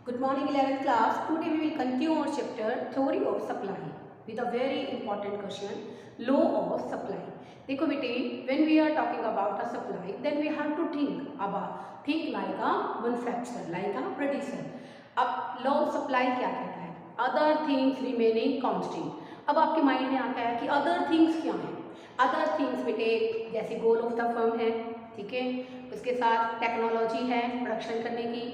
Good morning 11th class. Today we will continue our chapter Theory of Supply with a very important question, Law of Supply. देखो बेटे, when we are talking about a supply, then we have to think like a manufacturer, like a producer. अब law of supply क्या कहता है? Other things remaining constant. अब आपके mind में आता है कि other things क्या हैं? Other things बेटे जैसे goal of the firm है, ठीक है, उसके साथ टेक्नोलॉजी है प्रोडक्शन करने की,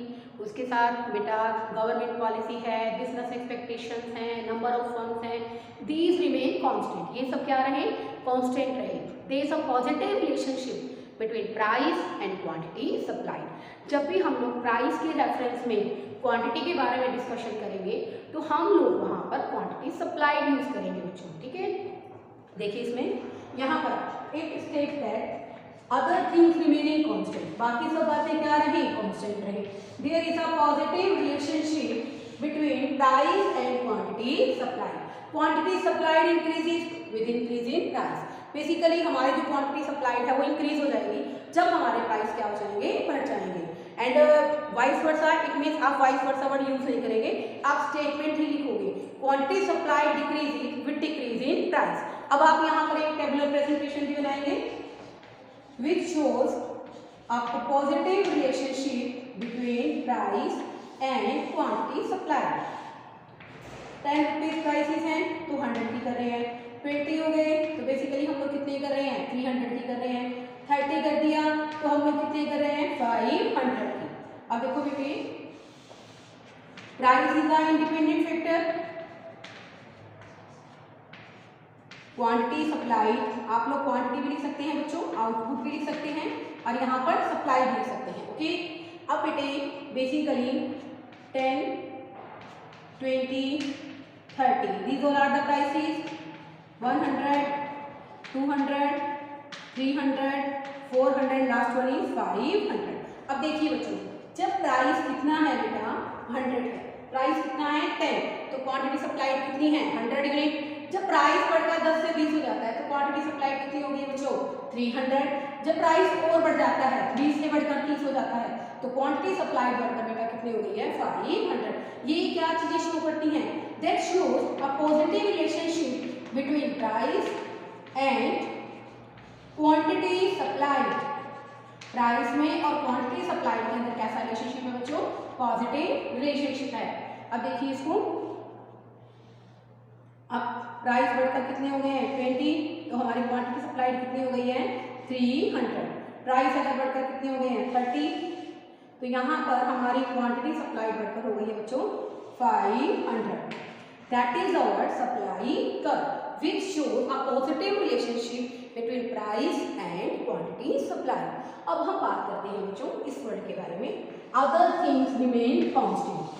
उसके साथ बेटा गवर्नमेंट पॉलिसी है, बिजनेस एक्सपेक्टेशंस हैं, नंबर ऑफ फर्म्स हैं, दीज रिमेन कांस्टेंट। ये सब क्या रहे? कांस्टेंट रहे। There is a positive relationship between price and quantity supplied. जब भी हम लोग प्राइस के रेफरेंस में क्वांटिटी के बारे में डिस्कशन करेंगे तो हम लोग वहाँ पर क्वांटिटी सप्लाइड यूज करेंगे बच्चों, ठीक है। देखिए इसमें यहाँ पर एक state that other things remaining constant, बाकी सब बातें क्या रही? कांस्टेंट रही। There is a positive relationship between price and quantity supply. Quantity supplied increases with increase in price. Basically हमारी जो क्वांटिटी सप्लाइड है वो इंक्रीज हो जाएगी जब हमारे प्राइस क्या हो जाएंगे? बढ़ जाएंगे। And vice versa, it means आप वाइस वर्सा वर्ड यूज नहीं करेंगे, आप स्टेटमेंट ही लिखोगे, quantity supply decrease with decrease in price. अब आप यहाँ पर एक टेबुलर प्रेजेंटेशन भी बनाएंगे which shows a positive relationship between price and quantity supplied. 10 rupees prices हैं तो 100 की कर रहे हैं, 20 हो गए तो बेसिकली हम लोग कितने कर रहे हैं? 300 की कर रहे हैं, 30 कर दिया तो हम लोग कितने कर रहे हैं? 500 की। अब देखो बेटे, price is a independent factor, quantity supply, आप लोग क्वांटिटी भी लिख सकते हैं बच्चों, आउटपुट भी लिख सकते हैं और यहाँ पर सप्लाई भी लिख सकते हैं, ओके। अब बेटे basically 10, 20, 30, these all are the prices, 100, 200, 300, 400, last one is 500। अब देखिए बच्चों, जब प्राइस कितना है बेटा? 100 है, प्राइस कितना है? 10, तो क्वांटिटी सप्लाई कितनी है? 100 यूनिट। जब प्राइस बढ़कर 10 से 20 हो जाता है तो क्वांटिटी सप्लाई कितनी होगी बच्चों? 300। जब प्राइस और बढ़ जाता है, 20 से बढ़कर 30 हो जाता है तो क्वांटिटी सप्लाई बढ़कर बेटा कितनी हो गई है? 500। ये क्या चीजें शो करती हैं? That shows a positive relationship between price and quantity supplied. Price में और क्वांटिटी सप्लाइड के अंदर कैसा रिलेशनशिप है बच्चों? पॉजिटिव रिलेशनशिप है। अब देखिए इसको, अब प्राइस बढ़कर कितने हो गए हैं? 20, तो हमारी क्वांटिटी सप्लाइड कितनी हो गई है? 300। प्राइस अगर बढ़कर कितने हो गए हैं? 30, तो यहाँ पर हमारी क्वांटिटी सप्लाइड बढ़कर हो गई है बच्चों 500। That is our supply curve which shows a positive relationship between price and quantity supply. अब हम बात करते हैं बच्चों इस वर्ड के बारे में, other things remain constant.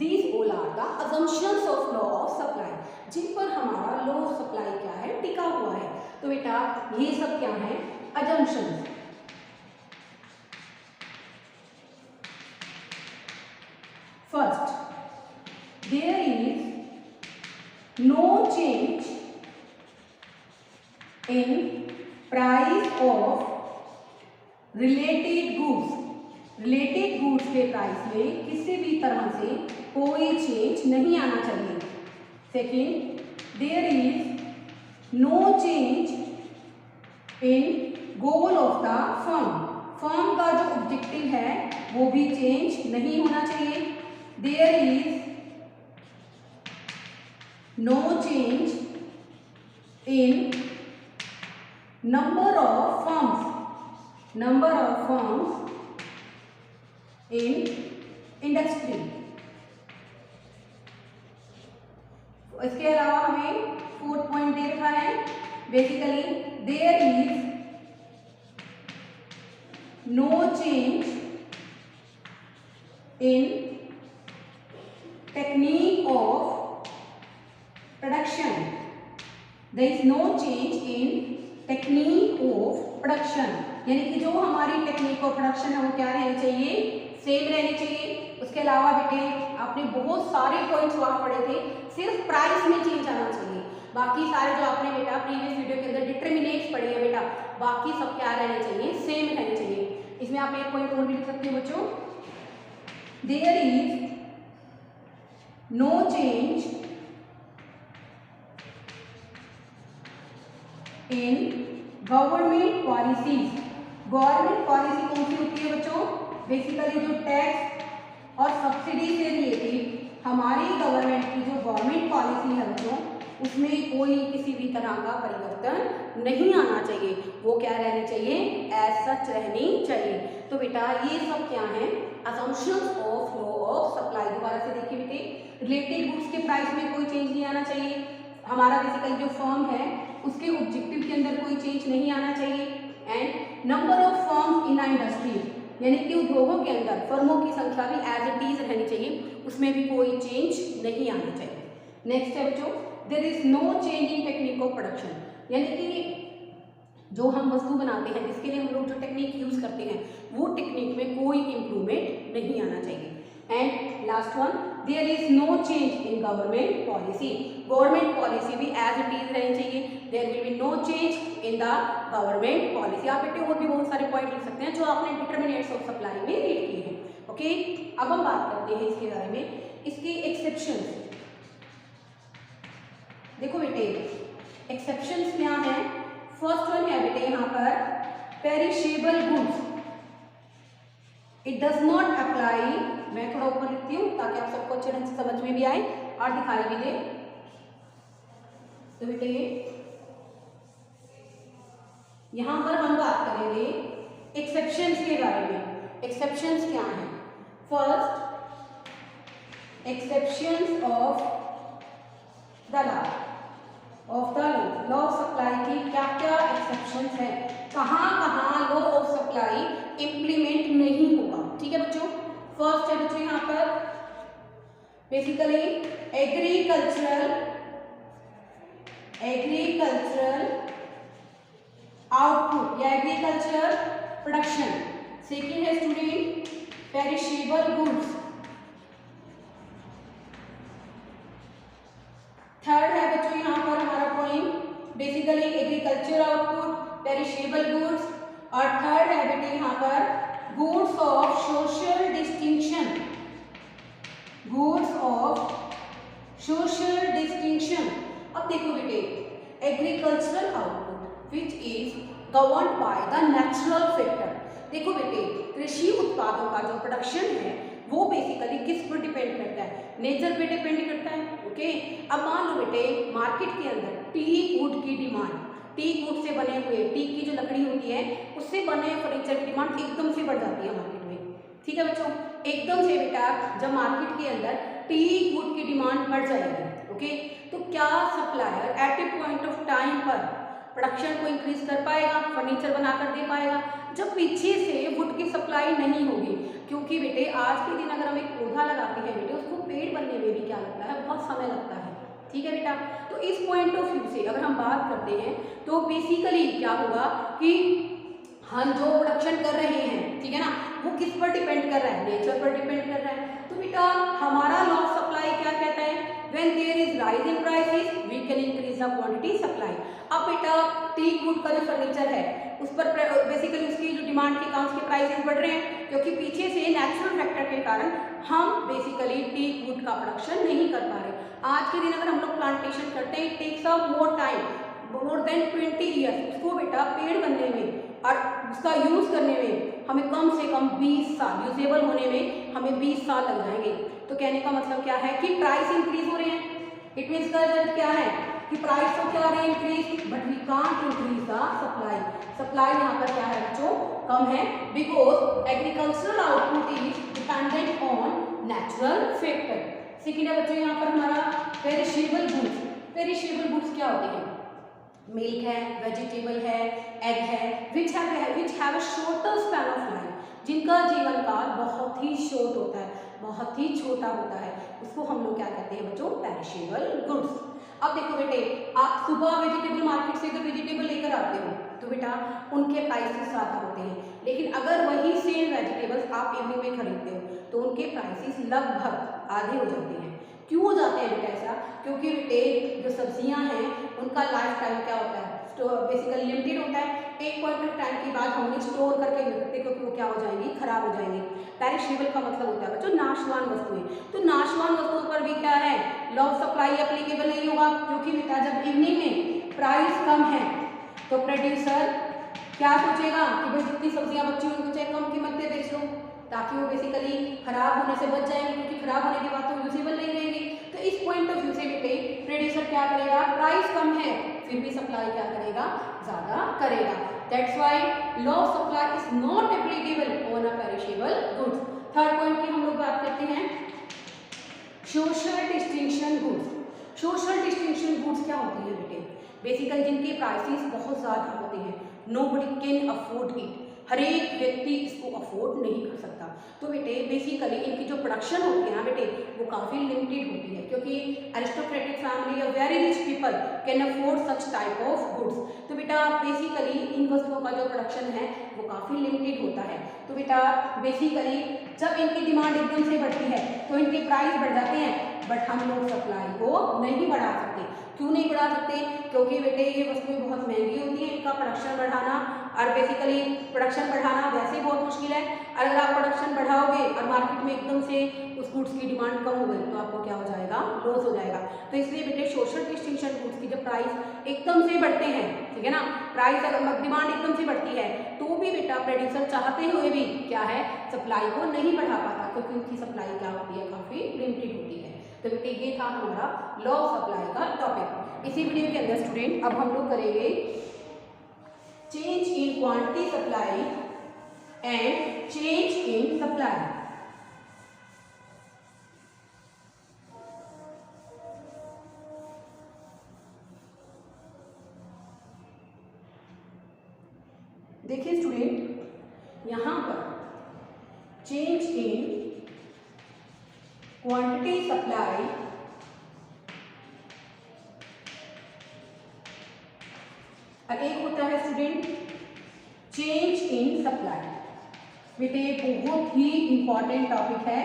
These all are the assumptions of law of supply, जिन पर हमारा लॉ ऑफ सप्लाई क्या है? टिका हुआ है। तो बेटा ये सब क्या है? assumptions। First, there is no change in price of related goods। Related goods के प्राइस में किसी भी तरह से कोई चेंज नहीं आना चाहिए। Second, there is no change in goal of the firm. Firm का जो ऑब्जेक्टिव है वो भी चेंज नहीं होना चाहिए। There is no change in number of firms, number of firms in industry. इसके अलावा हमें 4th पॉइंट दे रखा है, basically there is no change in technique of production. There is no change in technique of production, यानी कि जो हमारी टेक्निक ऑफ प्रोडक्शन है वो क्या रहनी चाहिए? सेम रहनी चाहिए। उसके अलावा बेटे आपने बहुत सारे पॉइंट्स वहाँ पढ़े थे, सिर्फ प्राइस में चेंज आना चाहिए, बाकी सारे जो आपने बेटा प्रीवियस वीडियो के अंदर डिटरमिनेट्स पढ़े हैं बेटा, बाकी सब क्या रहने चाहिए? सेम रहने चाहिए। इसमें आप एक पॉइंट और भी लिख सकते हो बच्चों, there is no change in government policies. Government policy कौन सी होती है बच्चों? बेसिकली जो टैक्स और सब्सिडी से रिलेटेड हमारी गवर्नमेंट की जो गवर्नमेंट पॉलिसी है बच्चों, उसमें कोई किसी भी तरह का परिवर्तन नहीं आना चाहिए। वो क्या रहनी चाहिए? एज सच रहनी चाहिए। तो बेटा ये सब क्या है? Assumptions of law of supply. दोबारा से देखिए बेटे, रिलेटेड गुड्स के प्राइस में कोई चेंज नहीं आना चाहिए। हमारा बेसिकली जो फर्म है उसके ऑब्जेक्टिव के अंदर कोई चेंज नहीं आना चाहिए। And number of firms in industry, यानी कि उद्योगों के अंदर फर्मों की संख्या भी एज इट इज रहनी चाहिए, उसमें भी कोई चेंज नहीं आना चाहिए। नेक्स्ट है बच्चों, there is no change in technique of production, यानी कि जो हम वस्तु बनाते हैं, जिसके लिए हम लोग जो टेक्निक यूज करते हैं, वो टेक्निक में कोई इंप्रूवमेंट नहीं आना चाहिए। And last one, there is no change in government policy. Government policy भी एज इट इज रहनी चाहिए। There will be no change in the government policy. आप बेटे और भी बहुत सारे पॉइंट लिख सकते हैं जो आपने डिटर्मिनेंट्स ऑफ सप्लाई में रीड किए हैं। ओके, अब हम बात करते हैं इसके बारे में, इसके एक्सेप्शंस। देखो बेटे, एक्सेप्शंस क्या है? फर्स्ट वन है बेटे यहाँ पर perishable goods, it does not apply. मैं थोड़ा ऊपर लिखती हूँ ताकि आप सबको अच्छे ढंग से समझ में भी आए और दिखाई भी दे। तो बेटे यहाँ पर हम बात करेंगे एक्सेप्शंस के बारे में। एक्सेप्शंस क्या हैं? First, exceptions of the law of supply की क्या क्या एक्सेप्शंस है, कहाँ कहाँ लॉ ऑफ सप्लाई इंप्लीमेंट नहीं होगा। ठीक है बच्चों, फर्स्ट है बच्चों यहाँ पर बेसिकली एग्रीकल्चरल आउटपुट या एग्रीकल्चर प्रोडक्शन। सेकेंड है स्टूडेंट पेरिशेबल गुड्स। थर्ड है बच्चों यहाँ पर हमारा point basically agriculture output, perishable goods. और थर्ड है बेटे यहाँ पर goods of social distinction, goods of social distinction. अब देखो बेटे, agricultural output which is governed by the natural factor. देखो बेटे, कृषि उत्पादों का जो प्रोडक्शन है वो बेसिकली किस पर डिपेंड करता है? नेचर पे डिपेंड करता है। ओके, अब मान लो बेटे मार्केट के अंदर टीक वुड की डिमांड, टीक वुड से बने हुए, टीक की जो लकड़ी होती है उससे बने फर्नीचर की डिमांड एकदम से बढ़ जाती है मार्केट में। ठीक है बच्चों, एकदम से बेटा जब मार्केट के अंदर टीक वुड की डिमांड बढ़ जाएगी, ओके, तो क्या supplier at a point of time पर प्रोडक्शन को इंक्रीज कर पाएगा, फर्नीचर बनाकर दे पाएगा, जब पीछे से वुड की सप्लाई नहीं होगी? क्योंकि बेटे आज के दिन अगर हम एक पौधा लगाते हैं बेटे, उसको पेड़ बनने में भी क्या लगता है? बहुत समय लगता है। ठीक है बेटा, तो इस पॉइंट ऑफ व्यू से अगर हम बात करते हैं तो बेसिकली क्या होगा कि हम जो प्रोडक्शन कर रहे हैं, ठीक है ना, वो किस पर डिपेंड कर रहा है? नेचर पर डिपेंड कर रहा है। तो बेटा हमारा लॉ ऑफ सप्लाई क्या कहता है? When there is rise in prices we can increase the quantity supply. अब बेटा टीक वुड का जो फर्नीचर है उस पर बेसिकली उसकी जो डिमांड के कारण उसके प्राइसेस बढ़ रहे हैं, क्योंकि पीछे से नेचुरल फैक्टर के कारण हम बेसिकली टीक वुड का प्रोडक्शन नहीं कर पा रहे। आज के दिन अगर हम लोग प्लांटेशन करते हैं, it takes a more time, more than 20 years. उसको बेटा पेड़ बनने में और उसका यूज करने में हमें कम से कम 20 साल, यूजेबल होने में हमें 20 साल लग जाएंगे। तो कहने का मतलब क्या है कि प्राइस इंक्रीज हो रहे हैं। इट मीन्स का रिजल्ट क्या है कि प्राइस तो क्या हो रही है increase, but we can't increase the supply. Supply यहाँ पर क्या है बच्चों? कम है, because agricultural output is dependent on natural factor. Second है बच्चों यहाँ पर हमारा पेरिशेबल गुड्स। पेरिशेबल गुड्स क्या होते हैं? मिल्क है, वेजिटेबल है, एग है, which have a shorter span of life, जिनका जीवन काल बहुत ही शॉर्ट होता है, बहुत ही छोटा होता है, उसको हम लोग क्या कहते हैं बच्चों? Perishable goods. अब देखो बेटे, आप सुबह वेजिटेबल मार्केट से अगर वेजिटेबल लेकर आते हो तो बेटा उनके प्राइसेस ज़्यादा होते हैं, लेकिन अगर वही सेम वेजिटेबल्स आप इवनिंग में खरीदते हो तो उनके प्राइसेस लगभग आधे हो जाते हैं। क्यों हो जाते हैं बेटा ऐसा? क्योंकि बेटे जो सब्जियां हैं उनका लाइफ टाइम क्या होता है? बेसिकली लिमिटेड होता है। एक पॉइंट ऑफ टाइम के बाद हम उन्हें स्टोर करके नहीं रखते, क्योंकि वो क्या हो जाएंगी, खराब हो जाएंगी। पेरिशेबल का मतलब होता है बच्चों नाशवान वस्तुएं। तो नाशवान वस्तुओं पर भी क्या है, लॉ ऑफ सप्लाई एप्लीकेबल नहीं होगा, क्योंकि बेटा जब इवनिंग में प्राइस कम है तो प्रोड्यूसर क्या सोचेगा कि भाई जितनी सब्जियां बची हुई उनको चाहे कम कीमत पे बेच लो, ताकि वो बेसिकली खराब होने से बच जाएंगे, क्योंकि खराब होने के बाद तो यूजेबल नहीं रहेंगे। तो इस पॉइंट ऑफ व्यू से बेटे प्रोड्यूसर क्या करेगा, प्राइस कम है फिर भी सप्लाई क्या करेगा, ज्यादा करेगा। That's why law of supply is not applicable on a perishable goods. Third point की हम लोग बात करते हैं social distinction goods. Social distinction goods क्या होती है बेटे, बेसिकली जिनके प्राइसेस बहुत ज्यादा होते हैं, नोबडी कैन अफोर्ड इट, हर एक व्यक्ति इसको अफोर्ड नहीं कर सकता। तो बेटे बेसिकली इनकी जो प्रोडक्शन होती है ना बेटे वो काफ़ी लिमिटेड होती है, क्योंकि अरिस्टोक्रेटिक फैमिली या very rich people can afford such type of goods. तो बेटा बेसिकली इन वस्तुओं का जो प्रोडक्शन है वो काफ़ी लिमिटेड होता है। तो बेटा बेसिकली जब इनकी डिमांड एकदम से बढ़ती है तो इनके प्राइस बढ़ जाते हैं, बट हम लोग सप्लाई को नहीं बढ़ा सकते। क्यों नहीं बढ़ा सकते, क्योंकि बेटे ये वस्तुएं बहुत महंगी होती हैं, इनका प्रोडक्शन बढ़ाना, और बेसिकली प्रोडक्शन बढ़ाना वैसे ही बहुत मुश्किल है। अगर आप प्रोडक्शन बढ़ाओगे और मार्केट में एकदम से उस गुड्स की डिमांड कम हो गई तो आपको क्या हो जाएगा, लॉस हो जाएगा। तो इसलिए बेटे सोशल डिस्टिंक्शन गुड्स की जब प्राइस एकदम से बढ़ते हैं, ठीक है ना, प्राइस अगर डिमांड एकदम से बढ़ती है तो भी बेटा प्रोड्यूसर चाहते हुए भी क्या है, सप्लाई को नहीं बढ़ा पाता, क्योंकि उनकी सप्लाई क्या होती है, काफ़ी लिमिटेड होती है। तो बेटे ये था हमारा लॉ ऑफ सप्लाई का टॉपिक। इसी वीडियो के अंदर स्टूडेंट अब हम लोग करेंगे change in quantity supply and change in supply. देखिए स्टूडेंट यहां पर चेंज इन क्वांटिटी सप्लाई और एक होता है स्टूडेंट चेंज इन सप्लाई। बेटे बहुत ही इंपॉर्टेंट टॉपिक है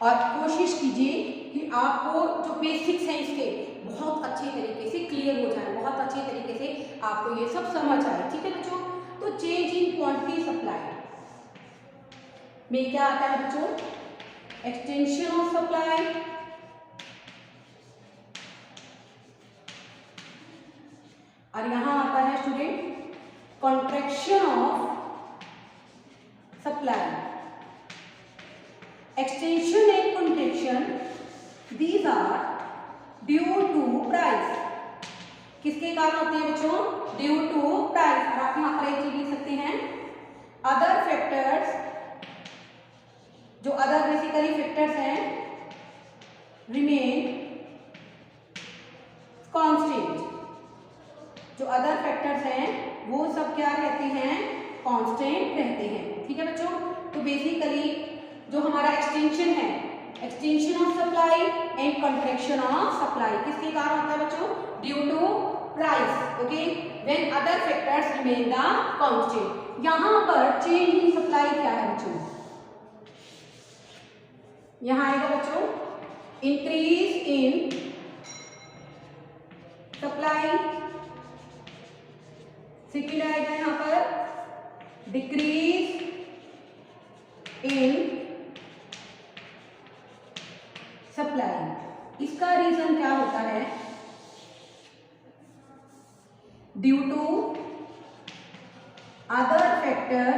और कोशिश कीजिए कि आपको जो बेसिक्स हैं इसके बहुत अच्छे तरीके से क्लियर हो जाए, बहुत अच्छे तरीके से आपको ये सब समझ आए, ठीक है बच्चों। तो चेंज इन क्वांटिटी सप्लाई में क्या आता है बच्चों, एक्सटेंशन ऑफ सप्लाई, और यहां आता है student contraction of supply. Extension and contraction these are due to price. किसके कारण होते हैं बच्चों, ड्यू टू प्राइस। आप यहां पर एक चीज लिख सकते हैं, अदर फैक्टर्स, जो अदर बेसिकली फैक्टर्स हैं रिमेन कांस्टेंट। जो अदर फैक्टर्स हैं वो सब क्या रहते हैं, कांस्टेंट रहते हैं, ठीक है बच्चों। तो बेसिकली जो हमारा एक्सटेंशन है, extension of supply and contraction of supply किसके कारण होता है बच्चों, due to price, okay, when other factors remain the constant. यहां पर चेंज इन सप्लाई क्या है बच्चों, यहां आएगा बच्चों इंक्रीज इन सप्लाई, सेकेंड आएगा यहां पर डिक्रीज इन सप्लाई। इसका रीजन क्या होता है, due to other factor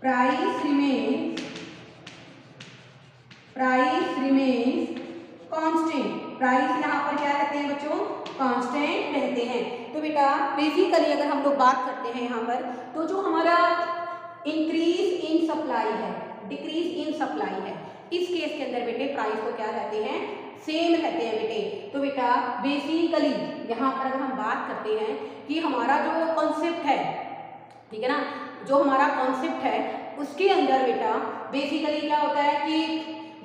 price remains constant. Price यहां पर क्या रहते हैं बच्चों, कांस्टेंट रहते हैं। तो बेटा बेसिकली अगर हम लोग बात करते हैं यहाँ पर, तो जो हमारा इंक्रीज इन सप्लाई है, डिक्रीज इन सप्लाई है, इस केस के अंदर बेटे प्राइस तो क्या रहते हैं, सेम रहते हैं बेटे। तो बेटा बेसिकली यहाँ पर अगर हम बात करते हैं कि हमारा जो कॉन्सेप्ट है, ठीक है ना, जो हमारा कॉन्सेप्ट है उसके अंदर बेटा बेसिकली क्या होता है कि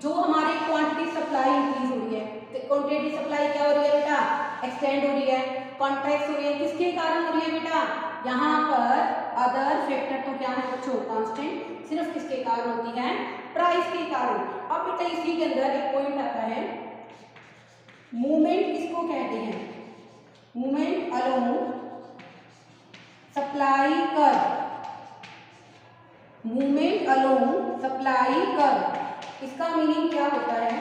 जो हमारी क्वांटिटी सप्लाई इंक्रीज हो रही है, तो क्वांटिटी सप्लाई क्या हो रही है बेटा, एक्सटेंड हो रही है, कॉन्ट्रैक्ट हो रही है, किसके कारण हो रही है बेटा, यहाँ पर अदर फैक्टर तो क्या है बच्चों, कांस्टेंट, सिर्फ किसके कारण होती है, प्राइस के कारण। अब बेटा इसी के अंदर एक पॉइंट आता है, मूवमेंट किसको कहते हैं, movement along supply curve, movement along supply curve, इसका मीनिंग क्या होता है?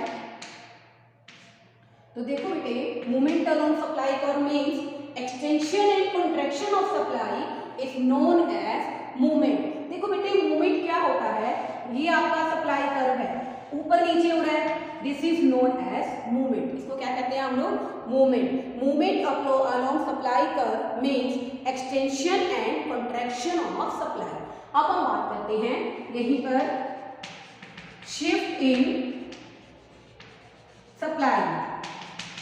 तो देखो बेटे, movement along supply curve means extension and contraction of supply is known as movement. देखो बेटे, मूवमेंट क्या होता है? ये आपका सप्लाई कर्व है, ऊपर नीचे हो रहा है, this is known as movement. इसको क्या कहते हैं हम लोग? Movement. Movement along supply curve means extension and contraction of supply. अब हम बात करते हैं यहीं पर shift in supply.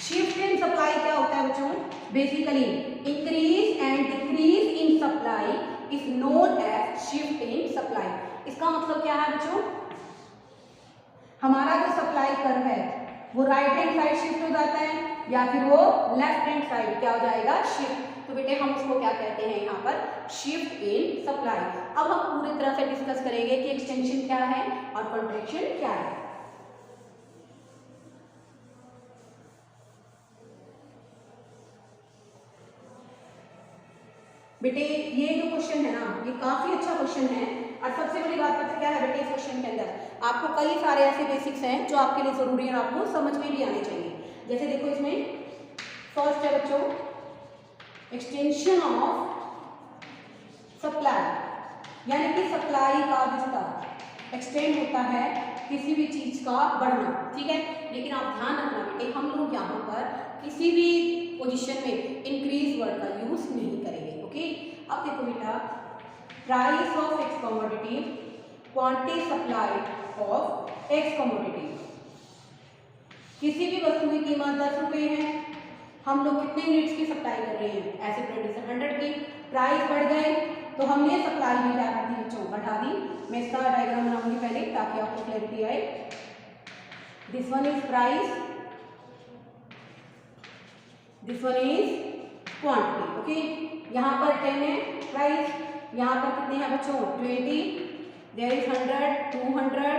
Shift in supply क्या होता है बच्चों? Basically increase and decrease in supply is known as shift in supply. इसका मतलब क्या है बच्चों? हमारा जो सप्लाई कर्व है वो राइट हैंड साइड शिफ्ट हो जाता है या फिर वो लेफ्ट हैंड साइड क्या हो जाएगा? शिफ्ट। तो बेटे हम उसको क्या कहते हैं यहाँ पर? Shift in supply. अब हम पूरी तरह से डिस्कस करेंगे कि एक्सटेंशन क्या है और कंट्रैक्शन क्या है। बेटे ये जो क्वेश्चन है ना, ये काफी अच्छा क्वेश्चन है और सबसे बड़ी बात पता क्या है बेटे? इस क्वेश्चन के अंदर आपको कई सारे ऐसे बेसिक्स हैं जो आपके लिए जरूरी है और आपको समझ में भी आने चाहिए। जैसे देखो इसमें फर्स्ट है बच्चों एक्सटेंशन ऑफ सप्लाई, यानी कि सप्लाई का विस्तार। एक्सटेंड होता है किसी भी चीज का बढ़ना, ठीक है। लेकिन आप ध्यान रखना बेटे, हम लोग यहाँ पर किसी भी पोजीशन में इंक्रीज वर्ड का यूज नहीं करेंगे, ओके। अब देखो बेटा, price of x commodity, quantity supply of x commodity. किसी भी वस्तु की कीमत 10 रुपए है, हम लोग कितने यूनिट्स की सप्लाई कर रहे हैं? ऐसे प्रोड्यूसर 100 की। प्राइस बढ़ गए तो हमने सप्लाई भी क्या कर दी बच्चों? बढ़ा दी। मैं इसका डायग्राम बनाऊंगी पहले ताकि आपको क्लैरिटी आए। This one is price, this one is quantity, okay. यहाँ पर 10 है प्राइस, यहाँ पर कितने हैं बच्चों? 20, there is 100, 200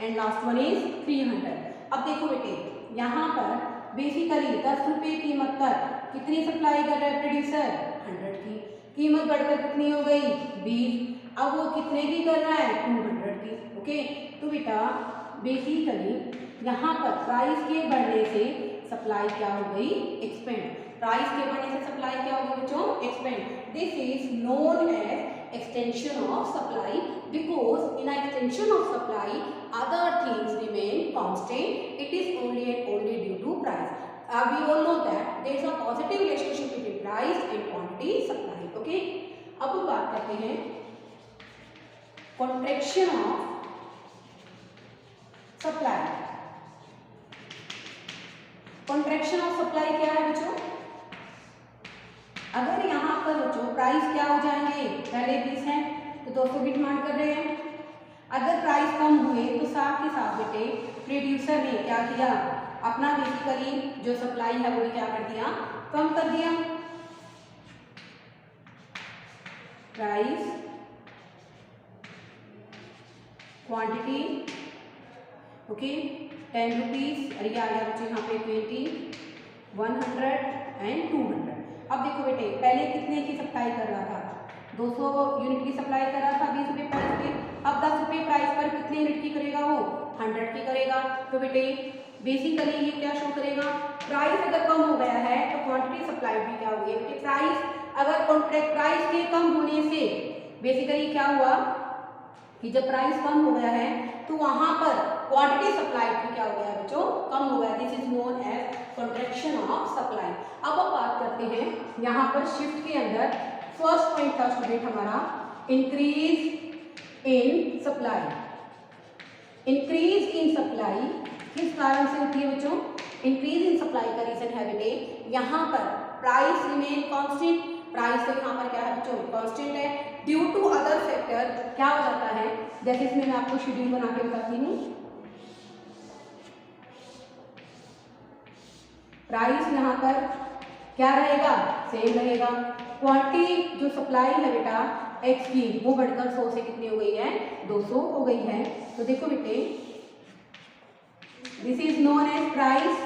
and last one is 300। अब देखो बेटे, यहाँ पर बेसिकली 10 रुपए कीमत पर कितनी सप्लाई कर रहा है प्रोड्यूसर? 100 की। कीमत बढ़कर कितनी हो गई? 20। अब वो कितने की कर रहा है? 200 की, ओके। तो बेटा बेसिकली यहाँ पर प्राइस के बढ़ने से सप्लाई क्या हो गई? एक्सपेंड। प्राइस के बढ़ने से सप्लाई क्या होगी बच्चों? Expand. This is known as extension of supply because in extension of supply other things remain constant. It is only and only due to price. We all know that there is a positive relationship between price and quantity supply. Okay. अब हम बात करते हैं contraction of supply. Contraction of supply क्या है बच्चों? अगर यहाँ पर बच्चों प्राइस क्या हो जाएंगे? पहले 20 है तो 200 की डिमांड कर रहे हैं। अगर प्राइस कम हुए तो साथ के साथ बेटे प्रोड्यूसर ने क्या किया? अपना बेसिकली जो सप्लाई है वो भी क्या कर दिया? कम कर दिया। प्राइस, क्वांटिटी, ओके, 10 रुपीज, और ये आ गया बच्चे यहाँ पे 20, 100 एंड 200। अब देखो बेटे, पहले कितने की सप्लाई कर रहा था? 200 यूनिट की सप्लाई कर रहा था 20 रुपये प्राइस पे। अब 10 रुपये प्राइस पर कितने यूनिट की करेगा वो? 100 की करेगा। तो बेटे बेसिकली ये क्या शो करेगा? प्राइस अगर कम हो गया है तो क्वांटिटी सप्लाई भी क्या हो गई? बेटे प्राइस अगर कॉन्ट्रैक्ट प्राइस के कम होने से बेसिकली क्या हुआ कि जब प्राइस कम हो गया है तो वहां पर क्वांटिटी सप्लाई भी क्या हो गया बच्चों? कम हो गया। This is known as contraction of supply. अब हम बात करते हैं यहाँ पर शिफ्ट के अंदर फर्स्ट पॉइंट था स्टूडेंट हमारा increase in supply. Increase in supply किस कारण से होती है बच्चों? इंक्रीज इन सप्लाई का रीजन है बेटे, यहाँ पर प्राइस रिमेन कांस्टेंट। प्राइस तो यहाँ पर क्या है बच्चों? कांस्टेंट है। ड्यू टू अदर फैक्टर क्या हो जाता है? जैसे इसमें मैं आपको शेड्यूल बना के बताती हूँ। प्राइस यहाँ पर क्या रहेगा? सेम रहेगा। क्वांटिटी जो सप्लाई है बेटा एक्स की वो बढ़कर 100 से कितनी हो गई है? 200 हो गई है। तो देखो बेटे, this is known as price,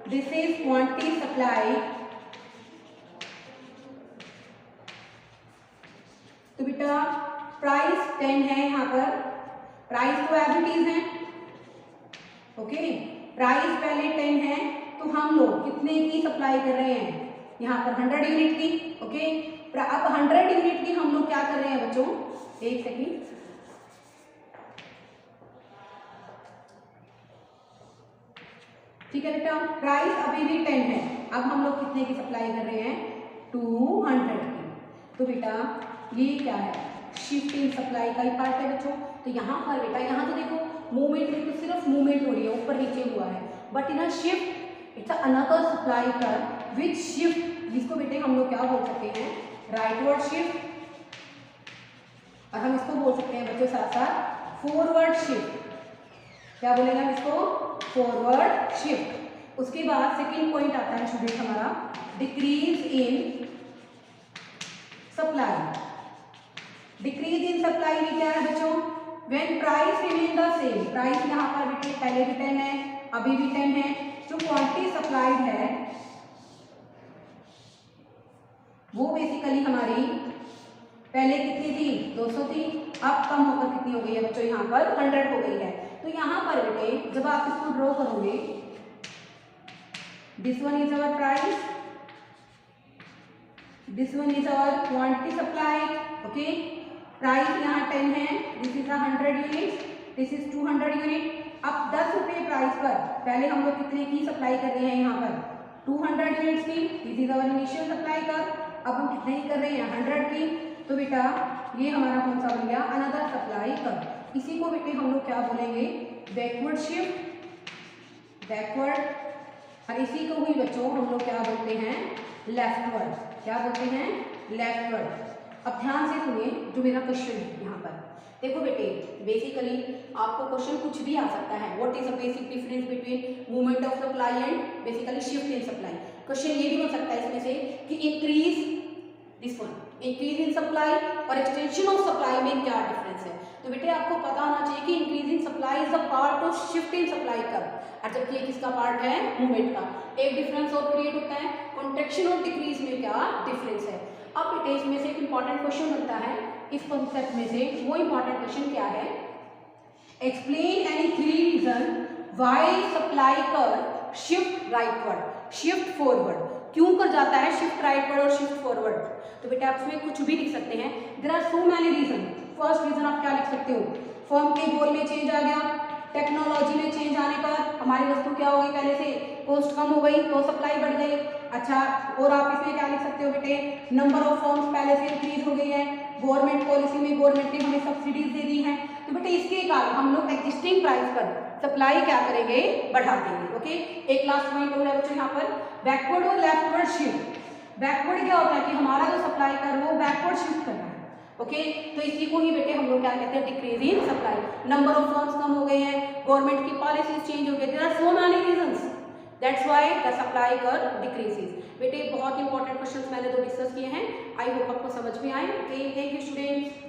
this is quantity supply तो बेटा प्राइस 10 है, यहाँ पर प्राइस तो एज इट इज है, ओके। प्राइस पहले 10 है, तो हम लोग कितने की सप्लाई कर रहे हैं, यहाँ पर 100 यूनिट की, ओके। अब 100 यूनिट की हम लोग क्या कर रहे हैं बच्चों, एक सेकेंड, ठीक है बेटा। प्राइस अभी भी 10 है, अब हम लोग कितने की सप्लाई कर रहे हैं, 200 की। तो बेटा ये क्या है, शिफ्ट इन सप्लाई का ही पार्ट है बच्चों। तो यहाँ पर बेटा, यहाँ तो देखो मूवमेंट में तो सिर्फ मूवमेंट हो रही है, ऊपर नीचे हुआ है, but in a shift it's another supply कर विच शिफ्ट, जिसको बेटे हम लोग क्या बोल सकते हैं, राइटवर्ड शिफ्ट, और हम इसको बोल सकते हैं बच्चों साथ साथ फॉरवर्ड शिफ्ट। क्या बोलेगा इसको, फॉरवर्ड शिफ्ट। उसके बाद सेकेंड पॉइंट आता है स्टूडेंट हमारा, decrease in supply. Decrease in supply में क्या है बच्चों, when price remain the same, price यहाँ पर बेटे पहले भी 10 है, अभी भी 10 है, जो क्वांटिटी सप्लाइड है वो बेसिकली हमारी पहले कितनी थी, 200 थी, अब कम होकर कितनी हो गई है बच्चों, यहाँ पर 100 हो गई है। तो यहाँ पर बेटे जब आप इसको ड्रॉ करोगे, this one is our price, this one is our quantity supply, okay. Price यहाँ 10 है, this is 100 unit, this is 200 unit. अब 10 रुपये प्राइस पर पहले हम लोग कितने की सप्लाई कर रहे हैं, यहाँ पर 200 यूनिट्स की, this is our initial supply का। अब हम कितने की कर रहे हैं, 100 की। तो बेटा ये हमारा कौन सा बन गया, अनदर सप्लाई कर। इसी को बेटे हम लोग क्या बोलेंगे, बैकवर्ड शिफ्ट, बैकवर्ड। और इसी को भी बच्चों हम लोग क्या बोलते हैं, लेफ्टवर्ड। क्या बोलते हैं, लेफ्टवर्ड। अब ध्यान से सुनिए जो मेरा क्वेश्चन है यहाँ पर, देखो बेटे बेसिकली आपको क्वेश्चन कुछ भी आ सकता है, what is the basic difference between movement of supply and basically shift in supply. Question ये भी बन सकता है इसमें से कि increase this one, increase in supply और एक्सटेंशन ऑफ सप्लाई में क्या डिफरेंस है। तो बेटे आपको पता होना चाहिए कि increase in supply is the part of shift in supply curve, और जबकि ये किसका पार्ट है, मूवमेंट का। एक डिफरेंस और क्रिएट होता है, कॉन्ट्रैक्शन और डिक्रीज में क्या डिफरेंस है। अब बेटे इसमें से एक इंपॉर्टेंट क्वेश्चन बनता है इस कॉन्सेप्ट में से, वो इंपॉर्टेंट क्वेश्चन क्या है, explain any 3 reason why supply curve shift rightward, shift forward, क्यों कर जाता है शिफ्ट राइटवर्ड और शिफ्ट फॉरवर्ड। तो बेटा आप इसमें कुछ भी लिख सकते हैं, there are so many reason. First reason आप क्या लिख सकते हो, फर्म के गोल में चेंज आ गया, टेक्नोलॉजी में चेंज आने पर हमारी वस्तु क्या हो गई, पहले से कॉस्ट कम हो गई तो सप्लाई बढ़ गई। अच्छा, और आप इसमें क्या लिख सकते हो बेटे, नंबर ऑफ फर्म्स पहले से इंक्रीज हो गई है, गवर्नमेंट पॉलिसी में गवर्नमेंट ने हमें सब्सिडीज दे दी हैं। तो बेटे इसके कारण हम लोग एग्जिस्टिंग प्राइस पर सप्लाई क्या करेंगे, बढ़ा देंगे, ओके। एक लास्ट पॉइंट हो रहा है बच्चों यहाँ पर, बैकवर्ड और लेफ्टवर्ड शिफ्ट। बैकवर्ड क्या होता है कि हमारा जो सप्लाई कर वो बैकवर्ड शिफ्ट कर रहा है, ओके। तो इसी को ही बेटे हम लोग क्या कहते हैं, decrease in supply. Number of firms कम हो गए हैं, गवर्नमेंट की पॉलिसी चेंज हो गई, there are so many reasons, that's why the supply curve decreases. बेटे बहुत इंपॉर्टेंट क्वेश्चंस मैंने तो डिस्कस किए हैं, आई होप आपको समझ में आए, ओके। Thank you students.